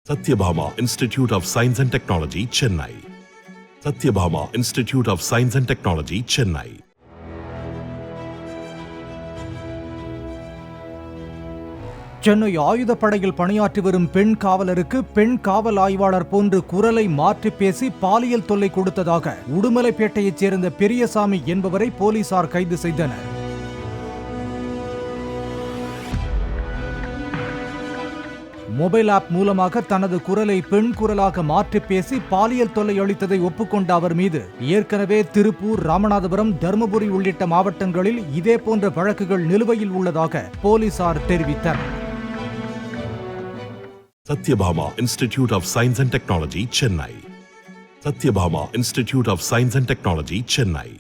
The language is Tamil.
Satyabhama Institute of Science and Technology, Chennai. Satyabhama Institute of Science and Technology, Chennai. Chennai ஆயுதப்படையில் பணியாற்றி வரும் பெண் காவலருக்கு பெண் காவல் ஆய்வாளர் போன்று குரலை மாற்றி பேசி பாலியல் தொல்லை கொடுத்ததாக உடுமலைப்பேட்டையைச் சேர்ந்த பெரியசாமி என்பவரை போலீசார் கைது செய்தனர். மொபைல் ஆப் மூலமாக தனது குரலை பெண் குரலாக மாற்றி பேசி பாலியல் தொல்லை அளித்ததை ஒப்புக்கொண்ட அவர் மீது ஏற்கனவே திருப்பூர், ராமநாதபுரம், தருமபுரி உள்ளிட்ட மாவட்டங்களில் இதேபோன்ற வழக்குகள் நிலுவையில் உள்ளதாக போலீசார் தெரிவித்தனர். Satyabhama Institute of Science and Technology, Chennai. Satyabhama Institute of Science and Technology, Chennai.